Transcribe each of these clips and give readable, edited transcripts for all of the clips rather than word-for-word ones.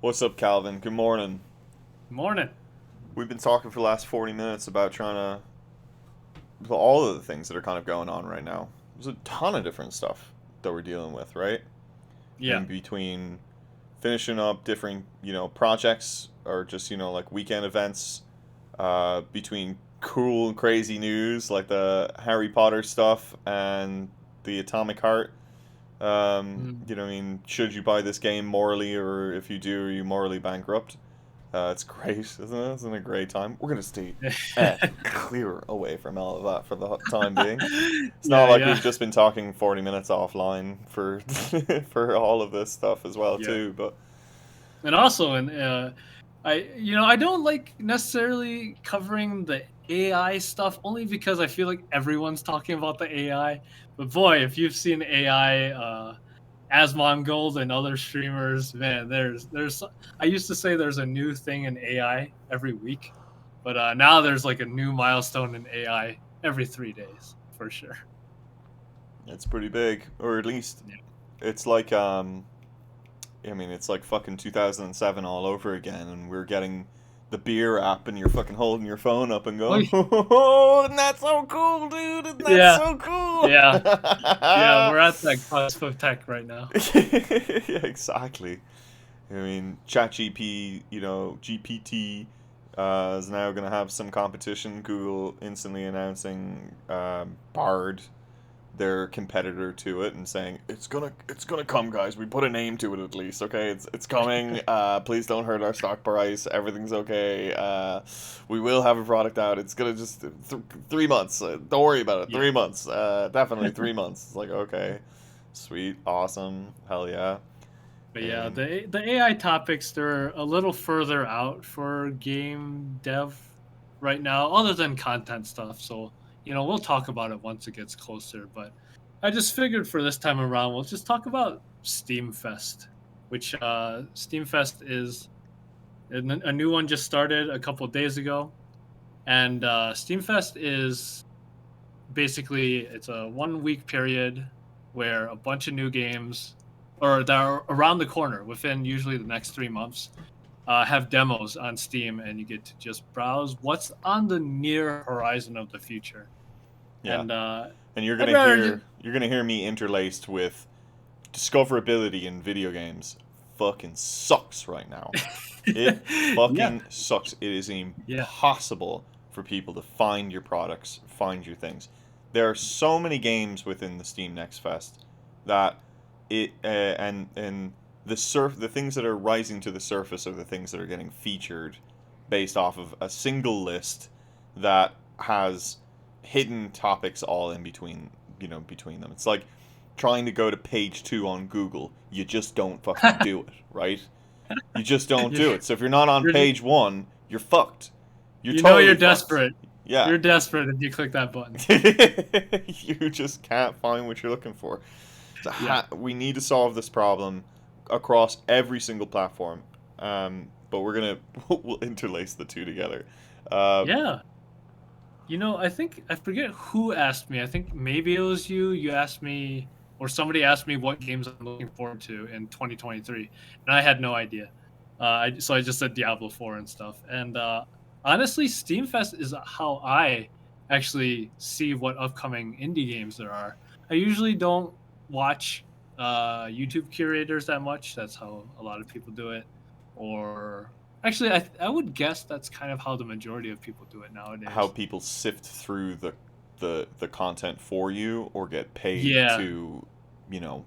What's up, Calvin? Good morning. Morning. We've been talking for the last 40 minutes about trying all of the things that are kind of going on right now. There's a ton of different stuff that we're dealing with, right? I Yeah. mean, between finishing up different, projects or just, like weekend events, between cool and crazy news like the Harry Potter stuff and the Atomic Heart. Mm. I mean, should you buy this game morally, or if you do, are you morally bankrupt? It's great, isn't it? Isn't it a great time? We're gonna stay clear away from all of that for the time being. It's not Yeah, like yeah, we've just been talking 40 minutes offline for for all of this stuff as well yeah. too. But And also, I don't like necessarily covering the AI stuff only because I feel like everyone's talking about the AI. But boy, if you've seen AI, Asmongold and other streamers, man, there's. I used to say there's a new thing in AI every week, but now there's like a new milestone in AI every 3 days for sure. it's pretty big, or at least Yeah. it's like I mean, it's like fucking 2007 all over again, and we're getting the beer app, and you're fucking holding your phone up and Oh, going, "Oh, isn't that so cool, dude? Isn't that yeah, so cool?" yeah. Yeah, we're at that cusp of tech right now. Yeah, exactly. I mean, ChatGPT, GPT is now going to have some competition. Google instantly announcing Bard, their competitor to it, and saying it's gonna come, guys. We put a name to it at least. Okay, it's coming. Please don't hurt our stock price. Everything's okay. We will have a product out. It's gonna just 3 months. Don't worry about it. Yeah. 3 months. Definitely 3 months. It's like, okay, sweet, awesome, hell yeah. But I yeah, mean, the AI topics they're a little further out for game dev right now, other than content stuff. So, we'll talk about it once it gets closer. But I just figured for this time around, we'll just talk about Steam Fest, which Steam Fest is a new one just started a couple days ago. And Steam Fest is basically it's a 1 week period where a bunch of new games or that are around the corner within usually the next 3 months have demos on Steam, and you get to just browse what's on the near horizon of the future. yeah. And And you're I'd gonna rather hear you're gonna hear me interlaced with discoverability in video games fucking sucks right now. It yeah, fucking sucks. It is yeah, impossible for people to find your products, find your things. There are so many games within the Steam Next Fest that and the things that are rising to the surface are the things that are getting featured based off of a single list that has hidden topics all in between, between them. It's like trying to go to page 2 on Google. You just don't fucking do it, right? You just don't you're, do it. So if you're not on you're page 1, you're fucked. You're you're totally fucked. desperate. Yeah. You're desperate if you click that button. You just can't find what you're looking for. So Yeah, we need to solve this problem across every single platform. But we're gonna we'll interlace the two together. Uh, yeah. I think I forget who asked me. I think maybe it was you. You asked me, or somebody asked me what games I'm looking forward to in 2023, and I had no idea. So I just said Diablo 4 and stuff. And honestly, Steam Fest is how I actually see what upcoming indie games there are. I usually don't watch YouTube curators that much. That's how a lot of people do it. Or actually, I would guess that's kind of how the majority of people do it how nowadays. people sift through the content for you or get paid Yeah, to, you know,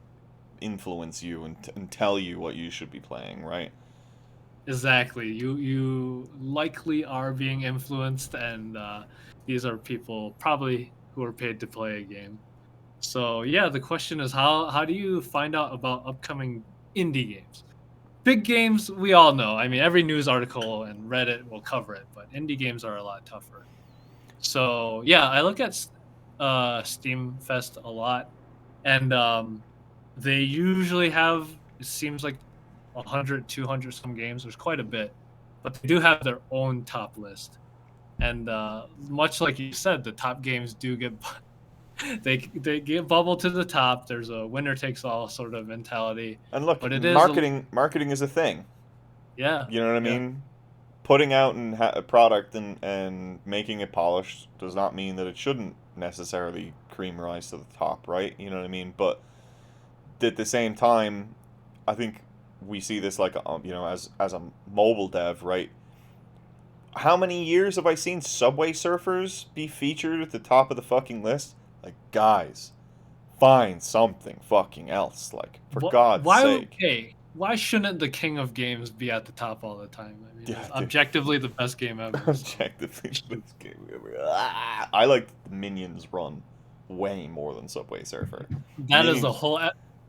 influence you and tell you what you should be playing, right? exactly. You likely are being influenced, and these are people probably who are paid to play a game. So yeah, the question is how do you find out about upcoming indie games? Big games, we all know. I mean, every news article and Reddit will cover it, but indie games are a lot tougher. So yeah, I look at Steam Fest a lot, and they usually have it seems like 100, 200 some games. There's quite a bit, but they do have their own top list. And much like you said, the top games do get they get bubbled to the top. There's a winner takes all sort of mentality, And look, but it is a marketing is a thing. Yeah. You know what I Yeah. mean? Putting out a product and making it polished does not mean that it shouldn't necessarily cream rise to the top, right? You know what I mean? But at the same time, I think we see this like as a mobile dev, right? How many years have I seen Subway Surfers be featured at the top of the fucking list? Like, guys, find something fucking else. Like, for God's Why? sake. Okay. Why shouldn't the King of Games be at the top all the time? I mean, Yeah, it's dude. objectively the best game ever. So Objectively the best game ever. Ah! I like Minions Run way more than Subway Surfer. that is a Minions whole.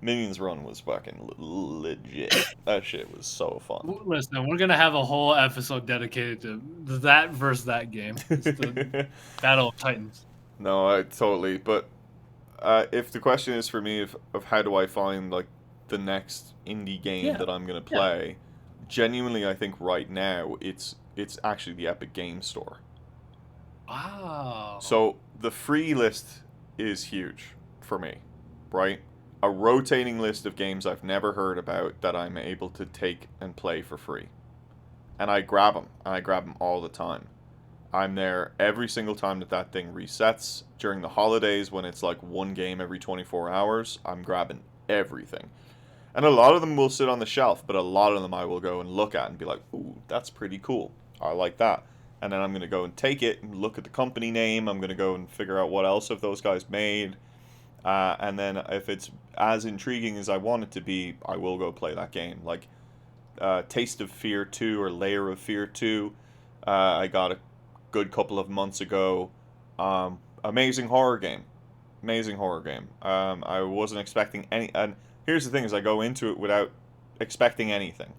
Minions Run was fucking legit. That shit was so fun. Listen, we're gonna have a whole episode dedicated to that versus that game. It's the Battle of Titans. No, I totally. But if the question is for me of how do I find like the next indie game Yeah. that I'm gonna Yeah. play, genuinely, I think right now it's actually the Epic Game Store. Wow. So the free list is huge for me, right? A rotating list of games I've never heard about that I'm able to take and play for free. And I grab them, and I grab them all the time. I'm there every single time that thing resets. During the holidays, when it's like one game every 24 hours, I'm grabbing everything. And a lot of them will sit on the shelf, but a lot of them I will go and look at and be like, ooh, that's pretty cool. I like that. And then I'm going to go and take it and look at the company name. I'm going to go and figure out what else have those guys made. And then if it's as intriguing as I want it to be, I will go play that game. Like Taste of Fear 2 or Layer of Fear 2, I got a good couple of months ago. Amazing horror game. Amazing horror game. I wasn't expecting any. And here's the thing: is I go into it without expecting anything,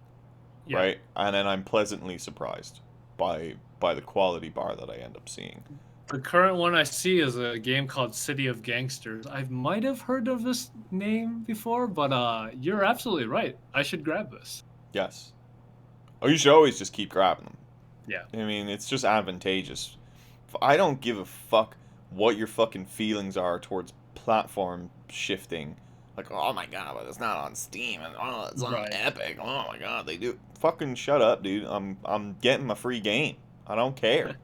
Yeah. right? And then I'm pleasantly surprised by the quality bar that I end up seeing. The current one I see is a game called City of Gangsters. I might have heard of this name before, but you're absolutely right. I should grab this. Yes. Oh, you should always just keep grabbing them. Yeah. I mean, it's just advantageous. I don't give a fuck what your fucking feelings are towards platform shifting. Like, oh my god, but it's not on Steam, and oh, it's on Right. Epic. Oh my god, they do. Fucking shut up, dude. I'm getting my free game. I don't care.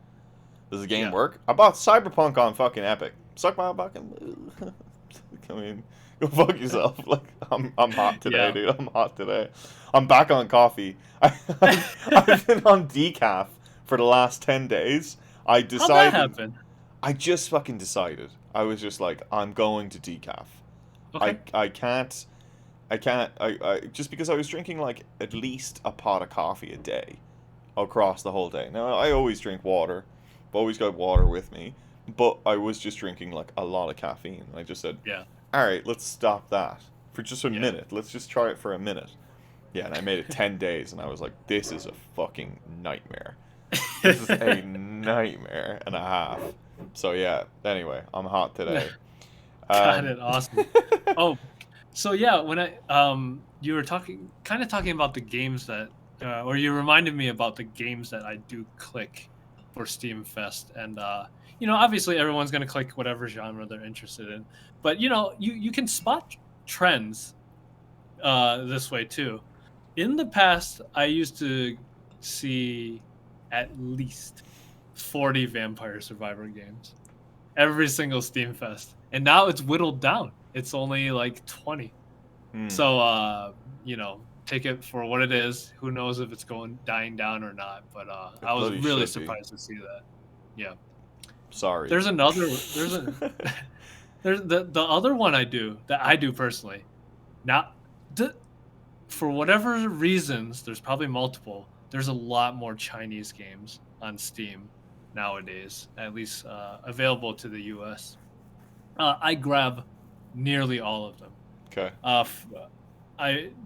Does the game Yeah. work? I bought Cyberpunk on fucking Epic. Suck my fucking. I mean, go fuck yourself. Like, I'm hot today, Yeah. dude. I'm hot today. I'm back on coffee. I've been on decaf for the last 10 days. I How'd that decided. happen? I just fucking decided. I was just like, I'm going to decaf. Okay. I can't. I just because I was drinking like at least a pot of coffee a day across the whole day. Now, I always drink water. I've always got water with me. But I was just drinking like a lot of caffeine. And I just said, Yeah. all right, let's stop that for just a Yeah. minute. Let's just try it for a minute. Yeah, and I made it 10 days, and I was like, this is a fucking nightmare. This is a nightmare and a half. So yeah, anyway, I'm hot today. Got it. Awesome. Oh, so yeah, when you were talking about the games that, or you reminded me about the games that I do click for Steam Fest, and obviously everyone's gonna click whatever genre they're interested in, but you can spot trends this way too. In the past, I used to see at least 40 Vampire Survivor games every single Steam Fest, and now it's whittled down. It's only like 20. Hmm. So take it for what it is. Who knows if it's dying down or not? But I was bloody really should be. surprised to see that. Yeah. Sorry. There's the other one I do personally. Now, for whatever reasons, there's probably multiple. There's a lot more Chinese games on Steam nowadays, at least available to the U.S. I grab nearly all of them. Okay.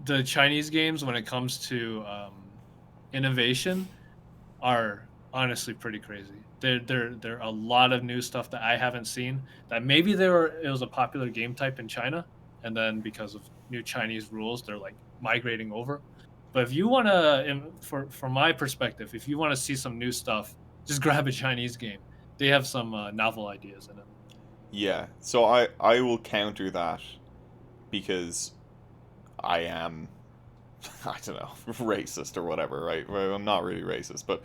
The Chinese games, when it comes to innovation, are honestly pretty crazy. There are a lot of new stuff that I haven't seen. That maybe it was a popular game type in China, and then because of new Chinese rules, they're like migrating over. But if you want to, from my perspective, if you want to see some new stuff, just grab a Chinese game. They have some novel ideas in it. Yeah. So I will counter that because I am I don't know, racist or whatever, right? Well, I'm not really racist, but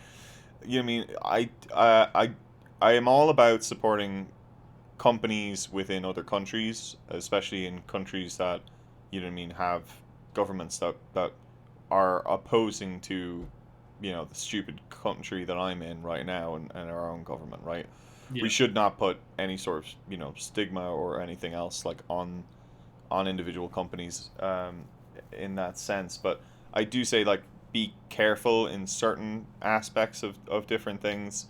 you know what I mean. I am all about supporting companies within other countries, especially in countries that, you know what I mean, have governments that are opposing to, you know, the stupid country that I'm in right now, and our own government, right? We Yeah. should not put any sort of, you know, stigma or anything else like on individual companies, in that sense. But I do say, like, be careful in certain aspects of different things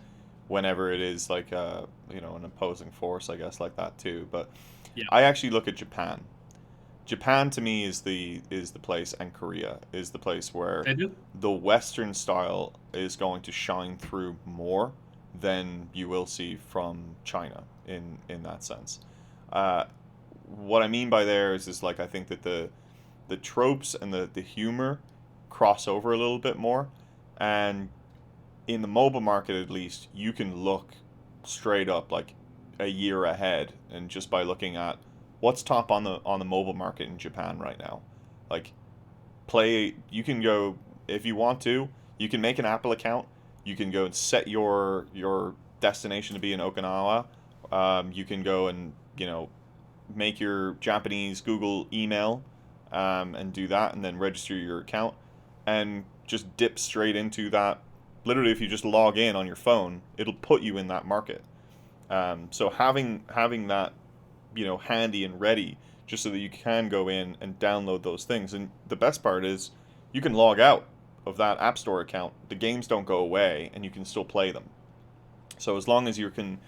whenever it is like, you know, an opposing force, I guess, like that too. But Yeah. I actually look at Japan. Japan to me is the place, and Korea is the place where They do. the Western style is going to shine through more than you will see from China in that sense. Uh, what I mean by there is like, I think that the tropes and the humor cross over a little bit more, and in the mobile market at least, you can look straight up like a year ahead, and just by looking at what's top on the mobile market in Japan right now. Like, play, you can go, if you want to, you can make an Apple account. You can go and set your destination to be in Okinawa. You can go and, you know, make your Japanese Google email, and do that, and then register your account, and just dip straight into that. Literally, if you just log in on your phone, it'll put you in that market. So having that, you know, handy and ready, just so that you can go in and download those things. And the best part is, you can log out of that App Store account. The games don't go away, and you can still play them. So as long as you can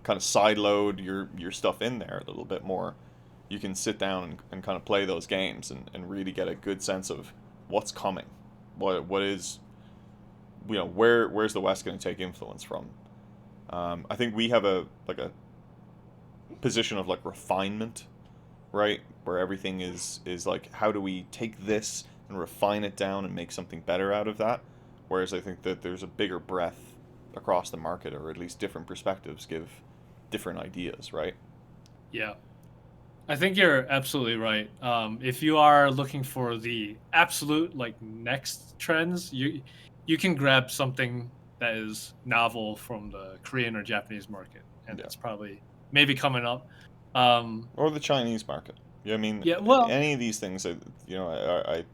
kind of sideload your stuff in there a little bit more, you can sit down and kind of play those games, and really get a good sense of what's coming, what is, you know, where's the West going to take influence from. I think we have a like a position of like refinement, right, where everything is like, how do we take this and refine it down and make something better out of that, whereas I think that there's a bigger breadth across the market, or at least different perspectives give different ideas, right? Yeah. I think you're absolutely right. If you are looking for the absolute like next trends, you can grab something that is novel from the Korean or Japanese market, and Yeah. it's probably maybe coming up. Um, Or the Chinese market. Yeah, I mean, yeah, well, any of these things, you know,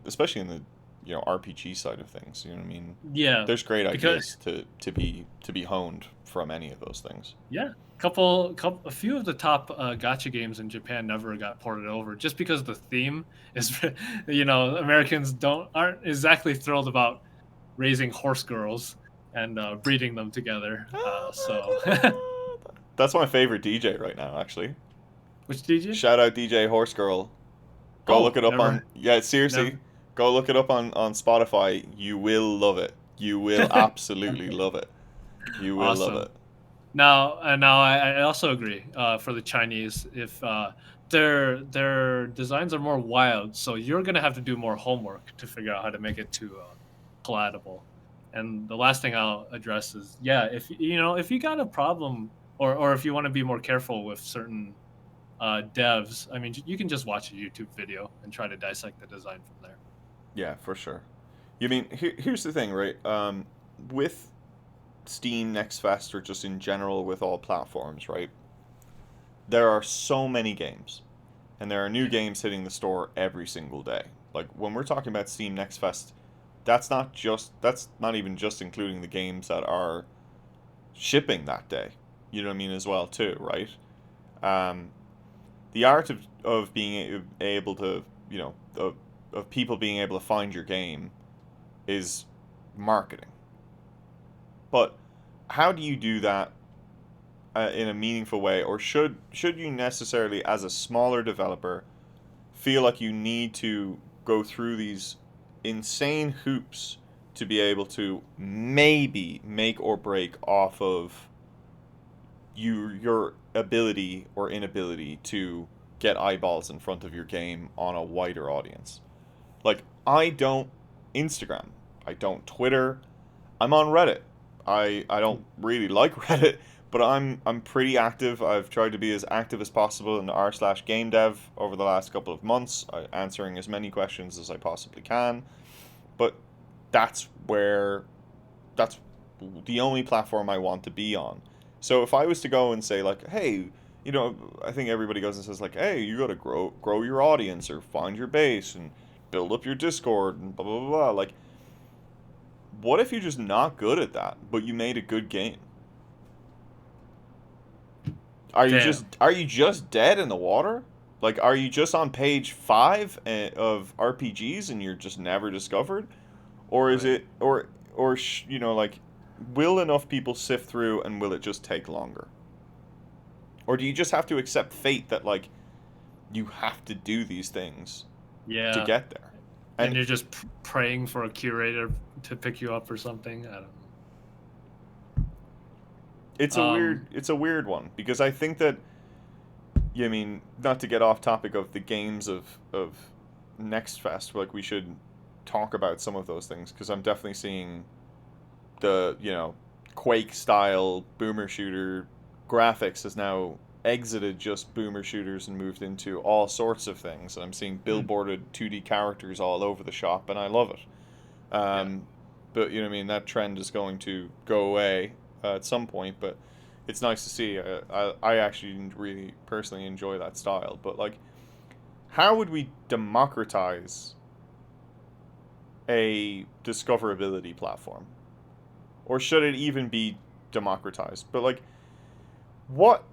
especially in the, you know, RPG side of things, you know what I mean. yeah, There's great because ideas to be honed from any of those things. yeah, a few of the top gotcha games in Japan never got ported over, just because the theme is, Americans aren't exactly thrilled about raising horse girls and breeding them together. So, That's my favorite DJ right now, actually. which DJ? Shout out DJ Horse Girl. Go look Oh, it up never, on, yeah, seriously. never. Go look it up on Spotify. You will love it. You will absolutely love it. You will love Awesome. it. Now I also agree. For the Chinese, if their designs are more wild, so you're gonna have to do more homework to figure out how to make it to palatable. And the last thing I'll address is, yeah, if you got a problem, or if you want to be more careful with certain devs, I mean, you can just watch a YouTube video and try to dissect the design from there. Yeah, for sure. You mean, here's the thing, right? With Steam Next Fest, or just in general with all platforms, right? There are so many games, and there are new Yeah, games hitting the store every single day. Like, when we're talking about Steam Next Fest, that's not even just including the games that are shipping that day. You know what I mean, as well too, right? Um, the art of being able to, you know, of people being able to find your game is marketing. But how do you do that, in a meaningful way, or should you necessarily, as a smaller developer, feel like you need to go through these insane hoops to be able to maybe make or break off of your ability or inability to get eyeballs in front of your game on a wider audience? Like, I don't Instagram, I don't Twitter, I'm on Reddit. I don't really like Reddit, But I'm pretty active. I've tried to be as active as possible in r/game dev over the last couple of months, answering as many questions as I possibly can. But that's where that's the only platform I want to be on. So if I was to go and say like, hey, I think everybody goes and says like, hey, you got to grow your audience or find your base and build up your Discord and blah blah blah. Blah. Like, what if you're just not good at that, but you made a good game? Damn. Are you just dead in the water? Like, are you just on page 5 of RPGs and you're just never discovered? Or is Right. it like, will enough people sift through and will it just take longer? Or do you just have to accept fate that like you have to do these things to Yeah. get there? And And you're just praying for a curator to pick you up or something. I don't know. it's a weird one because I think that, yeah, I mean, not to get off topic of the games of Next Fest, like we should talk about some of those things because I'm definitely seeing the Quake style boomer shooter graphics has now exited just boomer shooters and moved into all sorts of things. And I'm seeing Hmm. billboarded 2D characters all over the shop, and I love it. Yeah. But what I mean, that trend is going to go away at some point. But it's nice to see. I actually really personally enjoy that style. But like, how would we democratize a discoverability platform? Or should it even be democratized? But like, what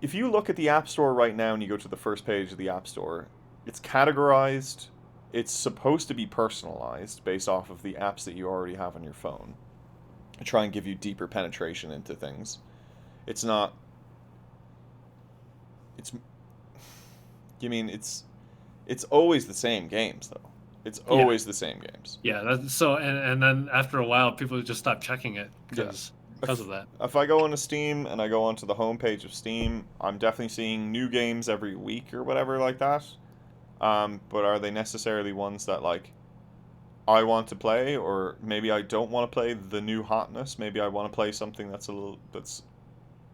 if you look at the App Store right now and you go to the first page of the App Store? It's categorized. It's supposed to be personalized based off of the apps that you already have on your phone. To try and give you deeper penetration into things. It's not. It's. I mean, it's always the same games though. It's Yeah. always the same games. Yeah. That's so, and then after a while, people just stop checking it Yeah. because of that. If I go onto Steam and I go onto the homepage of Steam, I'm definitely seeing new games every week or whatever like that. But are they necessarily ones that like I want to play, or maybe I don't want to play the new hotness? Maybe I want to play something that's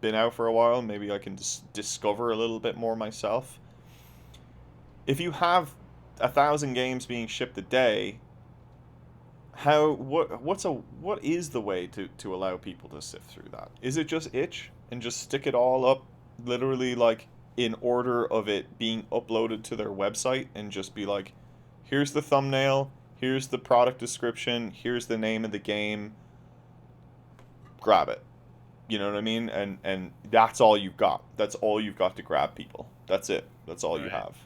been out for a while. Maybe I can discover a little bit more myself. If you have 1,000 games being shipped a day, what is the way to allow people to sift through that? Is it just itch and just stick it all up literally like in order of it being uploaded to their website and just be like, here's the thumbnail, here's the product description, here's the name of the game, grab it. You know what I mean? And that's all you've got. That's all you've got to grab people. That's it. That's all you Right. have.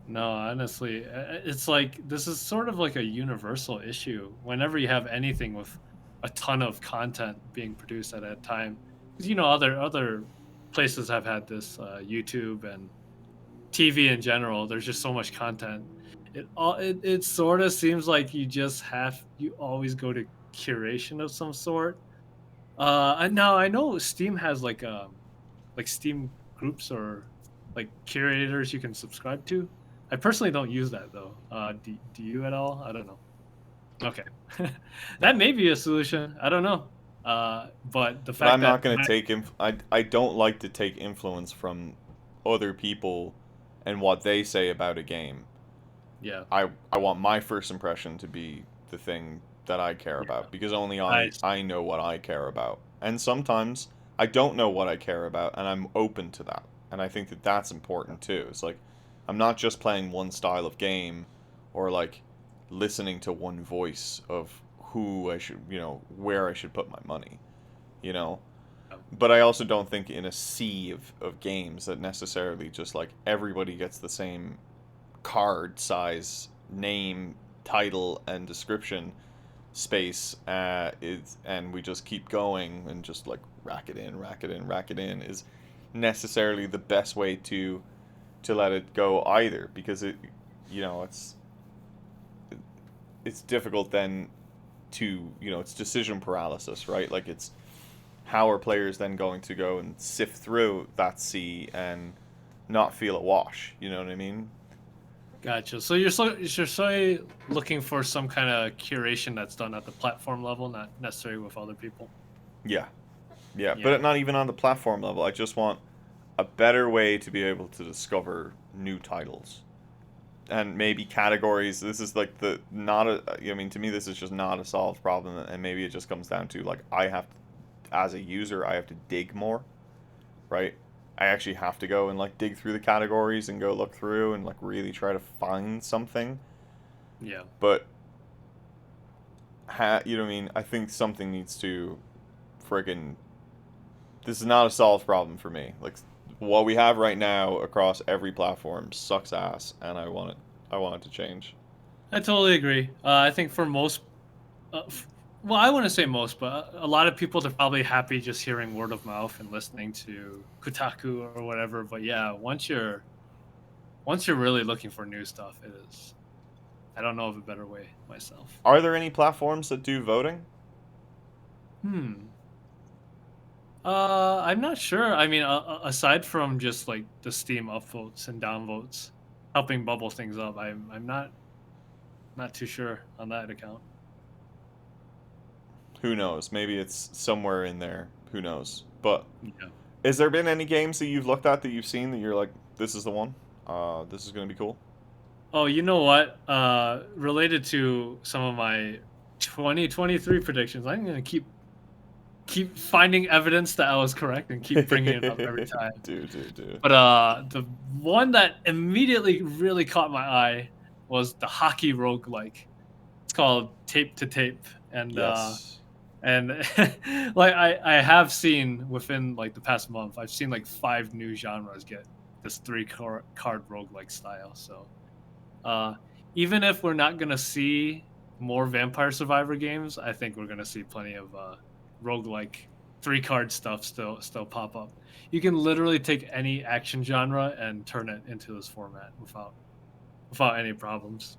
No, honestly, it's like this is sort of like a universal issue whenever you have anything with a ton of content being produced at a time. Because other places have had this, YouTube and TV in general. There's just so much content. It sort of seems like you always go to curation of some sort. And now I know Steam has like Steam groups or like curators you can subscribe to. I personally don't use that though. Do you at all? I don't know. Okay, Yeah. that may be a solution. I don't know. But the But fact I'm that not going to take I don't like to take influence from other people and what they say about a game. yeah, I want my first impression to be the thing that I care yeah, about because only I I know what I care about. And sometimes I don't know what I care about and I'm open to that. And I think that that's important too. It's like I'm not just playing one style of game or like listening to one voice of who I should, where I should put my money, you know. But I also don't think in a sea of games that necessarily just like everybody gets the same card size, name, title, and description space is, and we just keep going and just like rack it in, rack it in, rack it in is necessarily the best way to let it go either because it's difficult then to it's decision paralysis, right? Like it's how are players then going to go and sift through that sea and not feel a wash, you know what I mean? gotcha. So looking for some kind of curation that's done at the platform level, not necessarily with other people. Yeah. Yeah, Yeah. but not even on the platform level. I just want a better way to be able to discover new titles. And maybe categories. This is like the not a. I mean, to me, this is just not a solved problem, and maybe it just comes down to like I have, as a user, I have to dig more, right? I actually have to go and like dig through the categories and go look through and like really try to find something. Yeah. But you know what I mean? I think something needs to friggin' this is not a solved problem for me. Like what we have right now across every platform sucks ass, and I want it to change. I totally agree. I think for most, uh, f- well, I wouldn't say most, but a lot of people, they're probably happy just hearing word of mouth and listening to Kotaku or whatever. But yeah, once you're really looking for new stuff, it is. I don't know of a better way myself. Are there any platforms that do voting? Hmm. I'm not sure. I mean, aside from just like the Steam upvotes and downvotes, helping bubble things up, I'm not too sure on that account. Who knows? Maybe it's somewhere in there. Who knows? But Yeah. has there been any games that you've looked at that you've seen that you're like, this is the one? This is gonna be cool. Oh, you know what? Related to some of my 2023 predictions, I'm gonna keep finding evidence that I was correct and keep bringing it up every time. Do. But the one that immediately really caught my eye was the hockey roguelike. It's called Tape to Tape, and Yes. and like I have seen within like the past month, I've seen like 5 new genres get this card roguelike style. So uh, even if we're not gonna see more Vampire Survivor games, I think we're gonna see plenty of roguelike 3 card stuff still pop up. You can literally take any action genre and turn it into this format without any problems.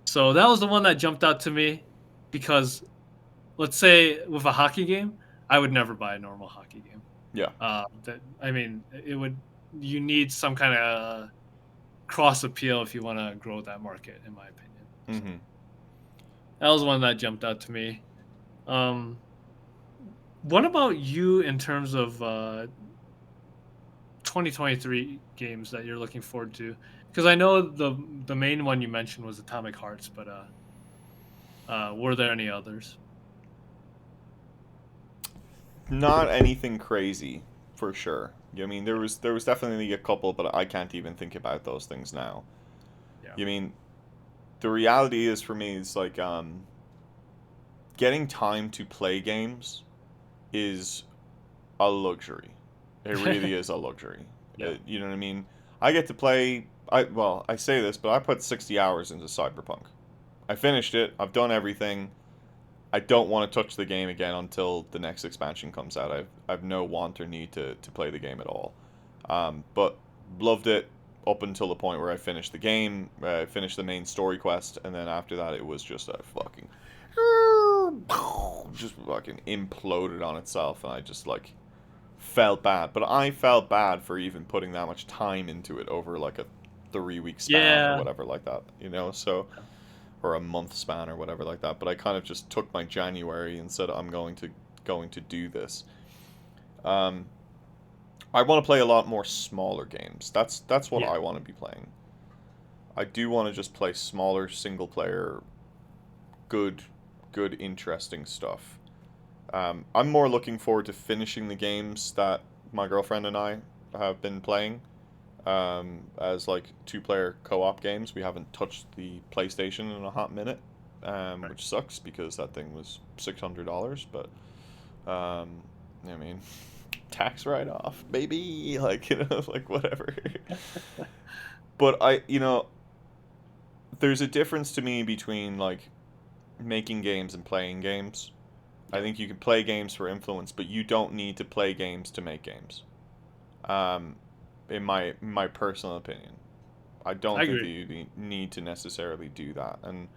So that was the one that jumped out to me because let's say with a hockey game, I would never buy a normal hockey game. Yeah. That I mean, it would you need some kind of cross appeal if you want to grow that market, in my opinion. So Mm-hmm. that was one that jumped out to me. Um, what about you in terms of 2023 games that you're looking forward to? Because I know the main one you mentioned was Atomic Hearts, but were there any others? Not anything crazy, for sure. I mean, there was definitely a couple, but I can't even think about those things now. Yeah. You mean the reality is for me is like getting time to play games is a luxury. It really is a luxury. Yeah. You know what I mean? I get to play. I say this, but I put 60 hours into Cyberpunk. I finished it. I've done everything. I don't want to touch the game again until the next expansion comes out. I've no want or need to play the game at all. But loved it up until the point where I finished the game, finished the main story quest, and then after that it was just a fucking just fucking imploded on itself, and I just like felt bad. But I felt bad for even putting that much time into it over like a 3 week span or Yeah. whatever like that, you know? So or a month span or whatever like that. But I kind of just took my January and said I'm going to do this. Um, I want to play a lot more smaller games. That's what Yeah. I want to be playing. I do want to just play smaller single player, good, good, interesting stuff. I'm more looking forward to finishing the games that my girlfriend and I have been playing as like two-player co-op games. We haven't touched the PlayStation in a hot minute, Right. which sucks because that thing was $600. But um, I mean, tax write-off, baby. Like like whatever. But there's a difference to me between like making games and playing games. I Yeah. think you can play games for influence, but you don't need to play games to make games. Um, in my personal opinion. I I don't think that agree. you need to necessarily do that. And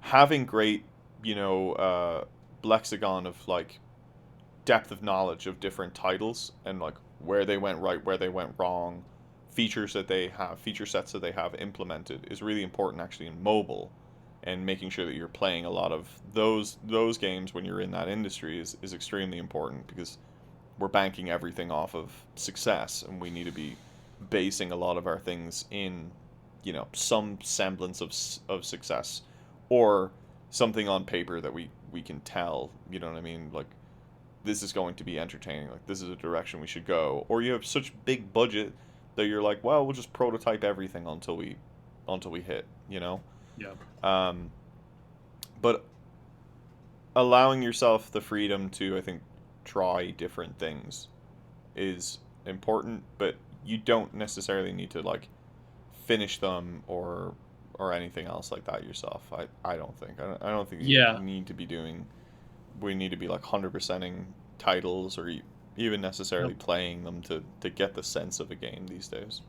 having great, lexicon of like depth of knowledge of different titles and like where they went right, where they went wrong, feature sets that they have implemented is really important actually in mobile. And making sure that you're playing a lot of those games when you're in that industry is extremely important because we're banking everything off of success, and we need to be basing a lot of our things in, some semblance of success, or something on paper that we can tell. You know what I mean? Like, this is going to be entertaining. Like, this is a direction we should go. Or you have such big budget that you're like, well, we'll just prototype everything until we hit. Yeah. But allowing yourself the freedom to, I think, try different things is important, but you don't necessarily need to like finish them or anything else like that yourself. I don't think. I don't think you Yeah. need to be doing. We need to be like 100%ing titles or even necessarily Yep. playing them to get the sense of a game these days.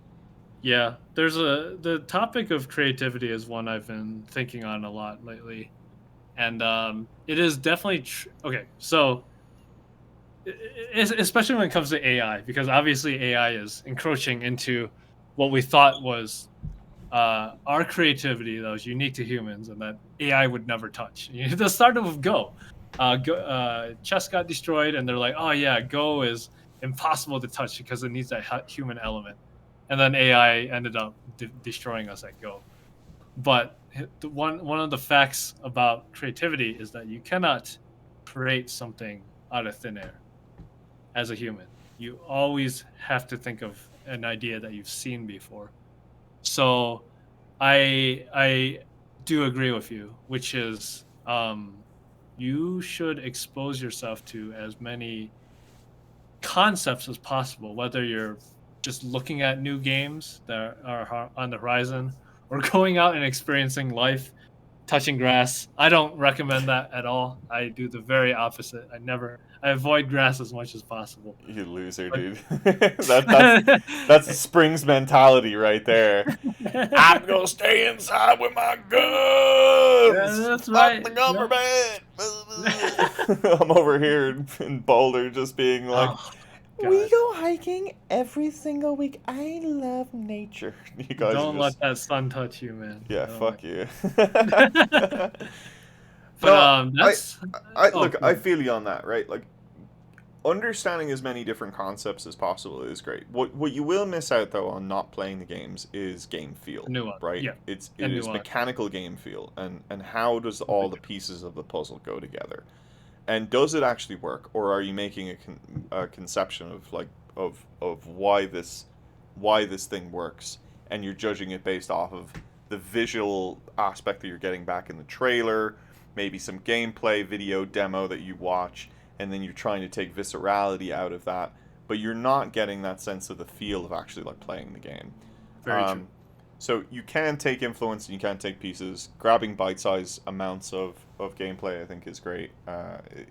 Yeah. The topic of creativity is one I've been thinking on a lot lately, and it is definitely okay. So especially when it comes to AI, because obviously AI is encroaching into what we thought was our creativity that was unique to humans and that AI would never touch. The start of Go. Chess got destroyed, and they're like, "Oh yeah, Go is impossible to touch because it needs that human element." And then AI ended up destroying us at Go. But one of the facts about creativity is that you cannot create something out of thin air as a human. You always have to think of an idea that you've seen before. So I do agree with you, which is you should expose yourself to as many concepts as possible, whether you're just looking at new games that are on the horizon or going out and experiencing life, touching grass. I don't recommend that at all. I do the very opposite. I avoid grass as much as possible. You loser, But dude. That's the Springs mentality right there. I'm gonna stay inside with my yeah, guns. that's Fuck right. the Yep. government. I'm over here in Boulder just being like, Oh we God. go hiking every single week. I love nature. You guys are Don't let just, that sun touch you, man. yeah, Don't fuck you. let... But No, I, that's I oh, look. go I ahead. feel you on that, right? Like, understanding as many different concepts as possible is great. What you will miss out though on not playing the games is game The feel, nuance. right? Yeah, It and is nuance. mechanical game feel, and how does all the Completely. pieces of the puzzle go together, and does it actually work, or are you making a conception of like of why this thing works, and you're judging it based off of the visual aspect that you're getting back in the trailer, maybe some gameplay video demo that you watch, and then you're trying to take viscerality out of that, but you're not getting that sense of the feel of actually like playing the game. Very true. Um, so you can take influence and you can take pieces. Grabbing bite-sized amounts of gameplay, I think, is great.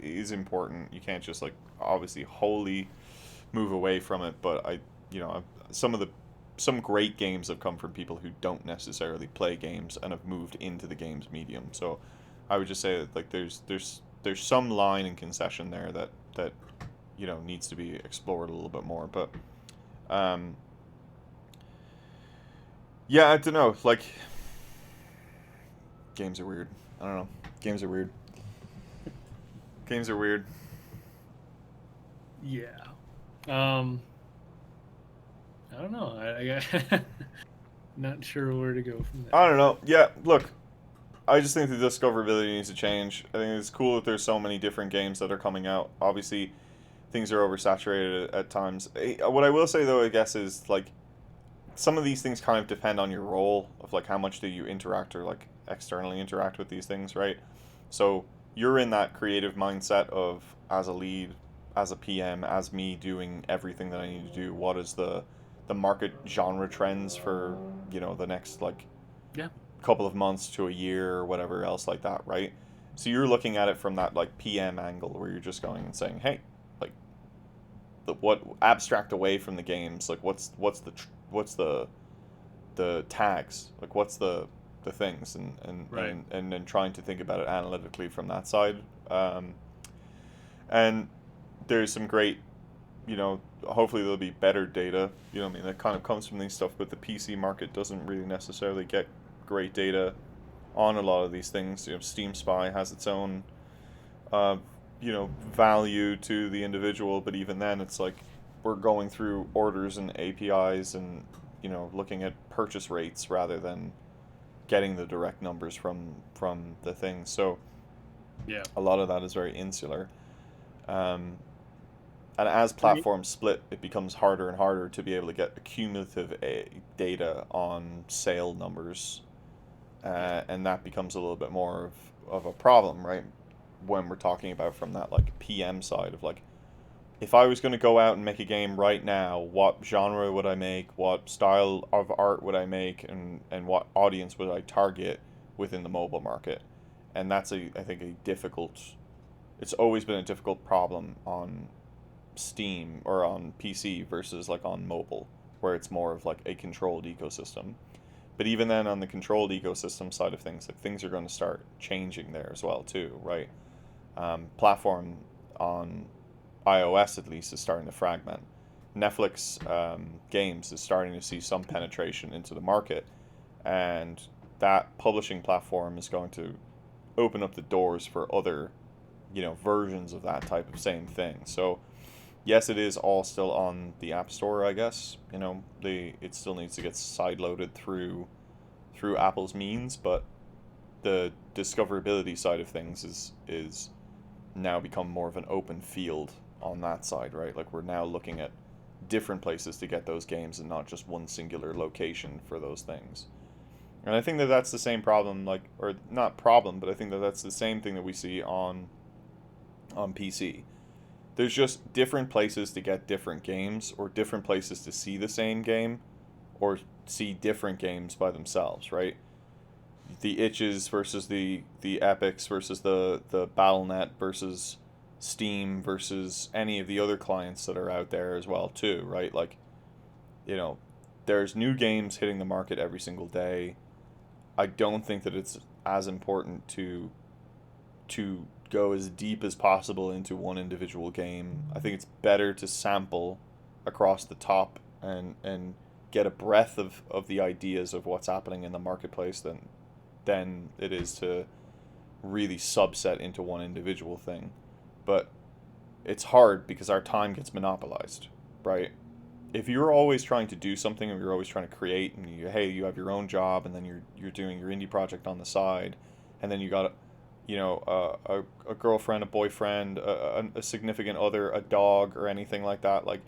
Is important. You can't just like obviously wholly move away from it, but some great games have come from people who don't necessarily play games and have moved into the games medium. So I would just say that like there's some line and concession there that needs to be explored a little bit more. But um, yeah, I don't know. Like, games are weird. I don't know. Games are weird. Games are weird. Yeah. Um, I don't know. I not sure where to go from I there. don't know. Yeah, look, I just think the discoverability needs to change. I think it's cool that there's so many different games that are coming out. Obviously, things are oversaturated at times. What I will say though, I guess, is like some of these things kind of depend on your role of like how much do you interact or like externally interact with these things, right? So you're in that creative mindset of as a lead, as a PM, as me doing everything that I need to do. What is the market genre trends for the next like Yeah. couple of months to a year or whatever else like that, right? So you're looking at it from that like PM angle where you're just going and saying, hey, like what abstract away from the games, like what's the tags, like what's the things, Right. and then trying to think about it analytically from that side. And there's some great, hopefully there'll be better data, I mean, that kind of comes from these stuff, but the PC market doesn't really necessarily get great data on a lot of these things. Steam Spy has its own value to the individual, but even then it's like we're going through orders and APIs and looking at purchase rates rather than getting the direct numbers from the thing. So Yeah. a lot of that is very insular. Um, and as For me, platforms split, it becomes harder and harder to be able to get cumulative data on sale numbers, yeah. and that becomes a little bit more of a problem, right? When we're talking about from that like PM side of like, if I was going to go out and make a game right now, what genre would I make? What style of art would I make? And what audience would I target within the mobile market? And that's I think a difficult. It's always been a difficult problem on Steam or on PC versus like on mobile, where it's more of like a controlled ecosystem. But even then, on the controlled ecosystem side of things, like things are going to start changing there as well too, right? Platform on iOS at least is starting to fragment. Netflix games is starting to see some penetration into the market, and that publishing platform is going to open up the doors for other, versions of that type of same thing. So yes, it is all still on the App Store, I guess. It still needs to get sideloaded through Apple's means, but the discoverability side of things is now become more of an open field on that side, right? Like we're now looking at different places to get those games and not just one singular location for those things. And I think that that's the same problem, like, or not problem, but I think that that's the same thing that we see on PC. There's just different places to get different games, or different places to see the same game, or see different games by themselves, right? The itches versus the epics versus the Battle.net versus Steam versus any of the other clients that are out there as well too, right? Like, you know, there's new games hitting the market every single day. I don't think that it's as important to go as deep as possible into one individual game. I think it's better to sample across the top and get a breadth of the ideas of what's happening in the marketplace than it is to really subset into one individual thing. But it's hard because our time gets monopolized, right? If you're always trying to do something, or you're always trying to create, and you have your own job, and then you're doing your indie project on the side, and then you got a girlfriend, a boyfriend, a significant other, a dog, or anything like that, like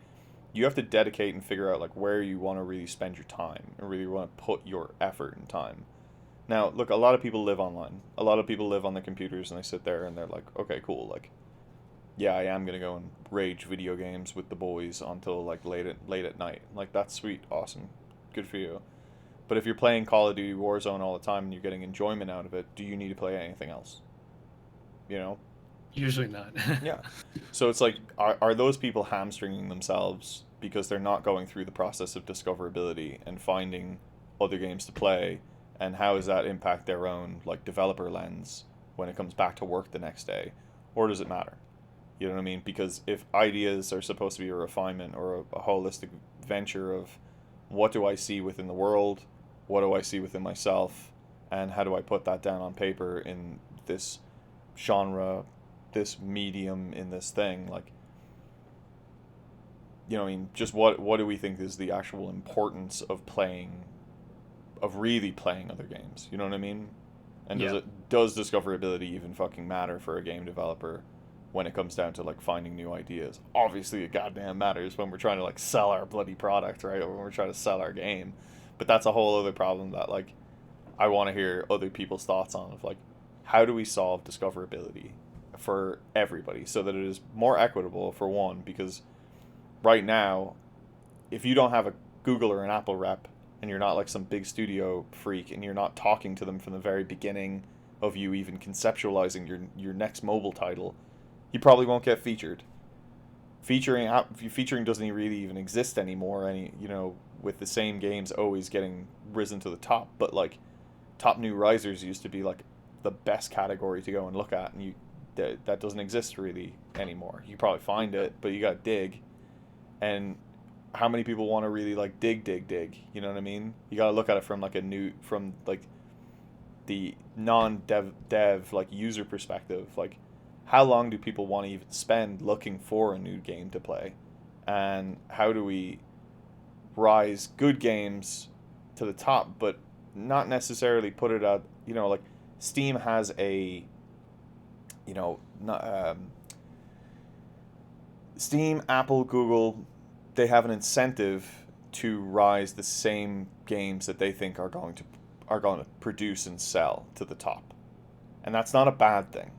you have to dedicate and figure out like where you want to really spend your time and really want to put your effort and time. Now, look, a lot of people live online. A lot of people live on the computers and they sit there and they're like, okay, cool, like yeah, I am gonna go and rage video games with the boys until like late at night. Like that's sweet, awesome, good for you. But if you're playing Call of Duty Warzone all the time and you're getting enjoyment out of it, do you need to play anything else? You know? Usually not. Yeah. So it's like, are those people hamstringing themselves because they're not going through the process of discoverability and finding other games to play, and how does that impact their own like developer lens when it comes back to work the next day, or does it matter? You know what I mean? Because if ideas are supposed to be a refinement or a holistic venture of what do I see within the world, what do I see within myself, and how do I put that down on paper in this genre, this medium, in this thing, like, I mean, just what do we think is the actual importance of playing, of really playing other games? You know what I mean? And Yeah. does discoverability even fucking matter for a game developer when it comes down to like finding new ideas? Obviously, it goddamn matters when we're trying to like sell our bloody product, right? Or when we're trying to sell our game. But that's a whole other problem that like I want to hear other people's thoughts on, of like, how do we solve discoverability for everybody so that it is more equitable, for one, because right now, if you don't have a Google or an Apple rep, and you're not like some big studio freak, and you're not talking to them from the very beginning of you even conceptualizing your next mobile title, you probably won't get featured. Featuring doesn't really even exist anymore. With the same games always getting risen to the top, but like top new risers used to be like the best category to go and look at, and that doesn't exist really anymore. You probably find it, but you got to dig, and how many people want to really like dig? You know what I mean? You got to look at it from like the non-dev like user perspective. Like, how long do people want to even spend looking for a new game to play, and how do we rise good games to the top, but not necessarily put it at, like Steam has a, not, Steam, Apple, Google, they have an incentive to rise the same games that they think are going to produce and sell to the top, and that's not a bad thing,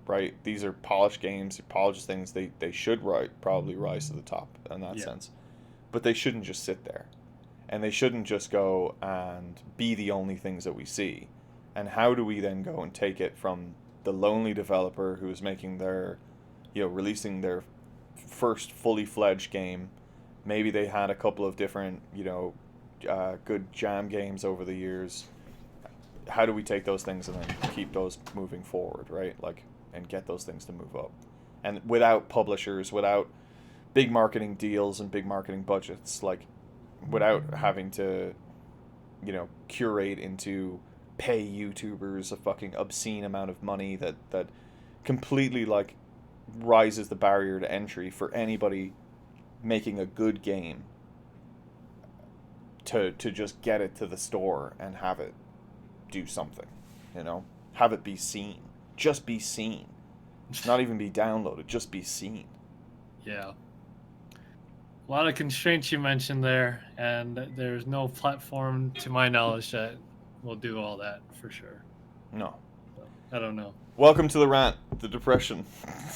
right? These are polished games, polished things. They should probably rise to the top in that sense, but they shouldn't just sit there, and they shouldn't just go and be the only things that we see. And how do we then go and take it from the lonely developer who's making their, releasing their first fully fledged game? Maybe they had a couple of different, good jam games over the years. How do we take those things and then keep those moving forward, right? Like, and get those things to move up, and without publishers, without big marketing deals and big marketing budgets, like without having to, curate into pay YouTubers a fucking obscene amount of money that completely like rises the barrier to entry for anybody making a good game to just get it to the store and have it do something, have it be seen, just be seen, not even be downloaded, just be seen. Yeah. A lot of constraints you mentioned there, and there's no platform, to my knowledge, that will do all that for sure. No. So, I don't know. Welcome to the rant, the depression.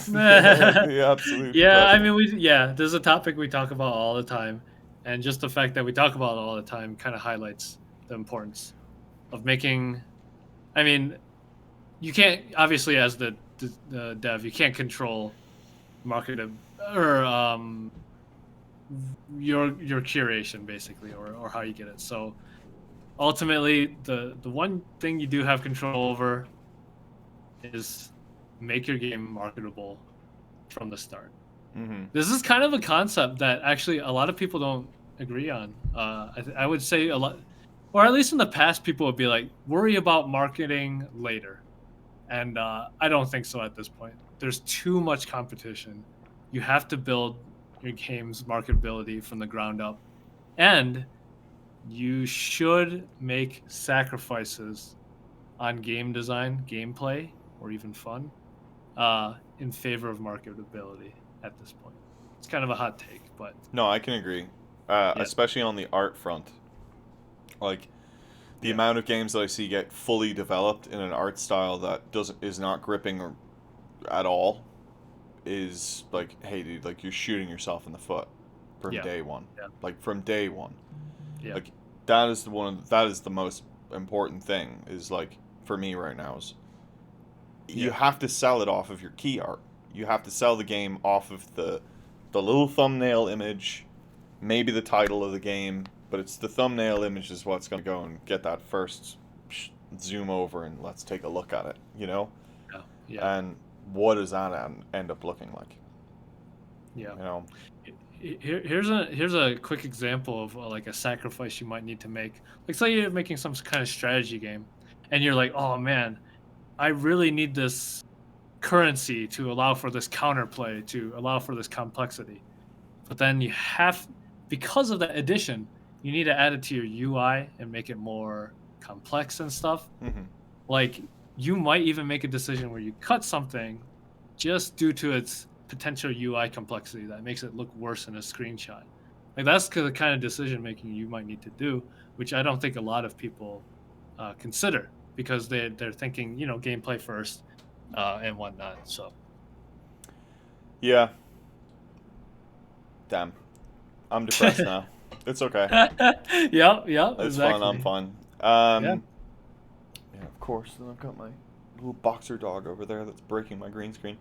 The absolute Yeah, I depression. mean, there's a topic we talk about all the time, and just the fact that we talk about it all the time kind of highlights the importance of making. I mean, you can't, obviously, as the dev, you can't control market or your curation, basically, or how you get it. So ultimately, the one thing you do have control over is make your game marketable from the start. Mm-hmm. This is kind of a concept that actually a lot of people don't agree on. I would say a lot, or at least in the past, people would be like, worry about marketing later. And I don't think so at this point. There's too much competition. You have to build your game's marketability from the ground up. And you should make sacrifices on game design, gameplay, or even fun in favor of marketability at this point. It's kind of a hot take, but No, I can agree, yeah, especially on the art front. Like, the yeah, amount of games that I see get fully developed in an art style that is not gripping at all is like, hey dude, like you're shooting yourself in the foot from yeah, day one. yeah, Like from day one. yeah, Like that is the most important thing, is like, for me right now, is you yeah, have to sell it off of your key art. You have to sell the game off of the little thumbnail image, maybe the title of the game, but it's the thumbnail image is what's going to go and get that first zoom over and let's take a look at it. yeah, yeah, And what does that end up looking like? yeah. You know? Here's a quick example of like a sacrifice you might need to make. Like, say you're making some kind of strategy game, and you're like, oh man, I really need this currency to allow for this counterplay, to allow for this complexity. But then you have, because of that addition, you need to add it to your UI and make it more complex and stuff. Mm-hmm. Like, you might even make a decision where you cut something just due to its potential UI complexity that makes it look worse in a screenshot. Like, that's the kind of decision making you might need to do, which I don't think a lot of people consider, because they're thinking, gameplay first and whatnot. So Yeah. Damn. I'm depressed now. It's okay. yeah, It's fine. I'm exactly. fine. Yeah, Yeah, of course. Then I've got my little boxer dog over there that's breaking my green screen.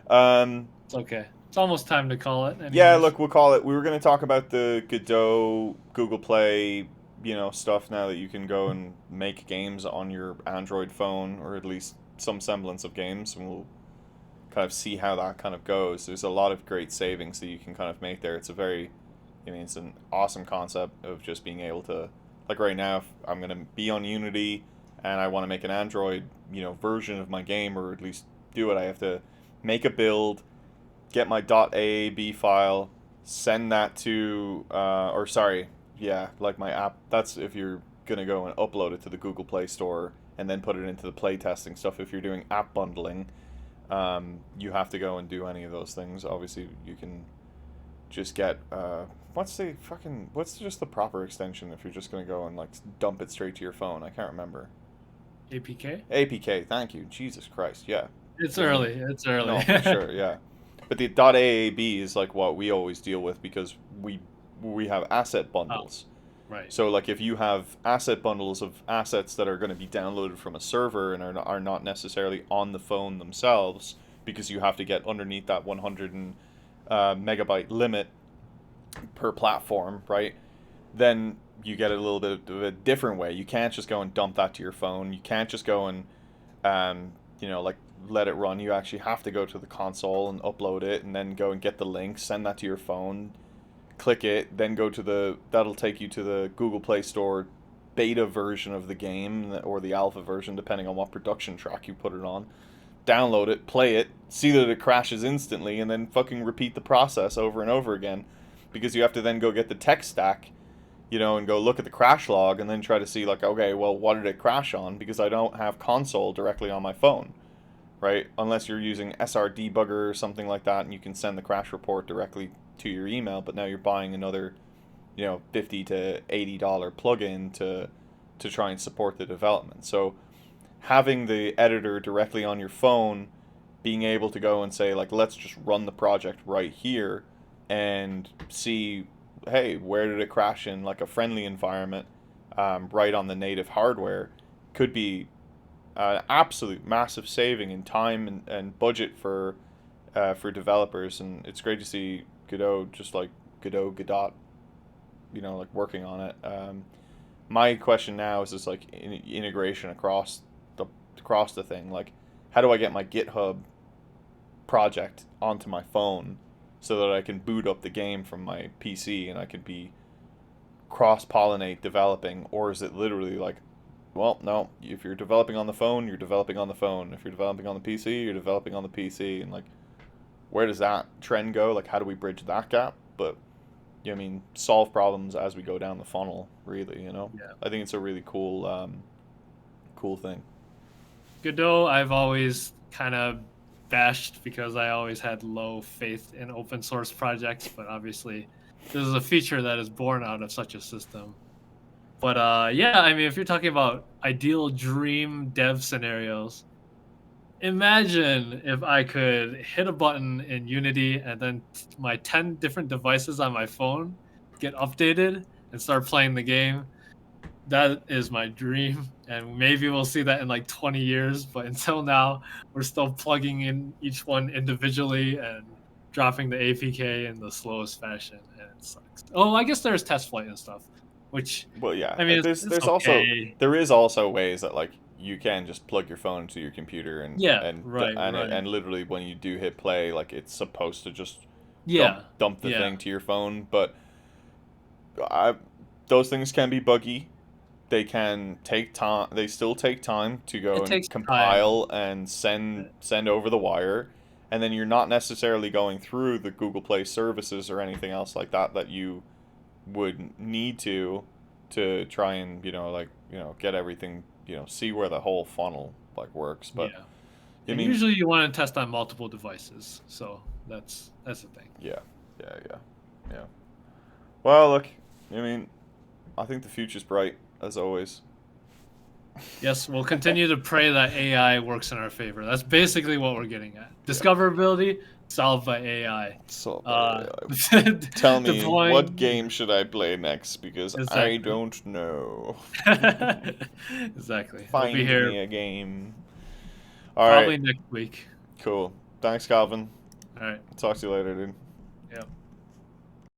Um, it's okay. It's almost time to call it, yeah, anyways. look, we'll call it. We were going to talk about the Godot, Google Play, stuff now that you can go and make games on your Android phone, or at least some semblance of games, and we'll kind of see how that kind of goes. There's a lot of great savings that you can kind of make there. It's an awesome concept of just being able to, like right now, if I'm going to be on Unity and I want to make an Android, version of my game, or at least do it, I have to make a build, get my .aab file, send that to, or sorry, yeah, like my app. That's if you're gonna go and upload it to the Google Play Store and then put it into the playtesting stuff. If you're doing app bundling, you have to go and do any of those things. Obviously, you can just get what's just the proper extension if you're just gonna go and like dump it straight to your phone. I can't remember. APK. APK. Thank you. Jesus Christ. Yeah. It's I mean, early. It's early. no, for sure. Yeah. But the .aab is like what we always deal with because we have asset Oh, bundles. right. So like if you have asset bundles of assets that are going to be downloaded from a server and are not necessarily on the phone themselves because you have to get underneath that 100 megabyte limit per platform, right? Then you get it a little bit of a different way. You can't just go and dump that to your phone. You can't just go and like let it run. You actually have to go to the console and upload it and then go and get the link, send that to your phone, click it, then go to that'll take you to the Google Play Store beta version of the game or the alpha version depending on what production track you put it on. Download it, play it, see that it crashes instantly, and then fucking repeat the process over and over again because you have to then go get the tech stack, and go look at the crash log and then try to see like, okay, well, what did it crash on? Because I don't have console directly on my phone, right? Unless you're using SR debugger or something like that, and you can send the crash report directly to your email. But now you're buying another, $50 to $80 plugin to try and support the development. So having the editor directly on your phone, being able to go and say like, let's just run the project right here and see, hey, where did it crash in like a friendly environment, right on the native hardware, could be an absolute massive saving in time and budget for developers. And it's great to see Godot Godot, like working on it. My question now is just like integration across the thing. Like, how do I get my GitHub project onto my phone so that I can boot up the game from my PC and I can be cross-pollinate developing? Or is it literally like, well, no, if you're developing on the phone, you're developing on the phone. If you're developing on the PC, you're developing on the PC. And like, where does that trend go? Like, how do we bridge that gap? But solve problems as we go down the funnel, really, Yeah. I think it's a really cool thing. Godot, I've always kind of bashed because I always had low faith in open source projects, but obviously this is a feature that is born out of such a system. But yeah, I mean, if you're talking about ideal dream dev scenarios, imagine if I could hit a button in Unity and then my 10 different devices on my phone get updated and start playing the game. That is my dream, and maybe we'll see that in like 20 years, but until now we're still plugging in each one individually and dropping the APK in the slowest fashion, and it sucks. Oh, I guess there's test flight and stuff, which, Well, yeah, I mean, it's okay. there is also ways that like you can just plug your phone into your computer Yeah, right, and literally when you do hit play, like it's supposed to just yeah, dump the yeah. thing to your phone. But those things can be buggy. They can take time. They still take time to go It and takes compile time. and send over the wire, and then you're not necessarily going through the Google Play services or anything else like that you would need to try and get everything, see where the whole funnel like works. But Yeah. I And mean, usually you want to test on multiple devices, so that's the thing. yeah. Well, look, I think the future's bright as always. Yes, we'll continue to pray that AI works in our favor. That's basically what we're getting at. Discoverability solved by AI. So Uh, tell me, deploying- what game should I play next? Because I Exactly. don't know. Exactly. Find We'll be here me a game. All probably right, next week. cool. Thanks, Calvin. All right. Talk to you later, dude. Yeah.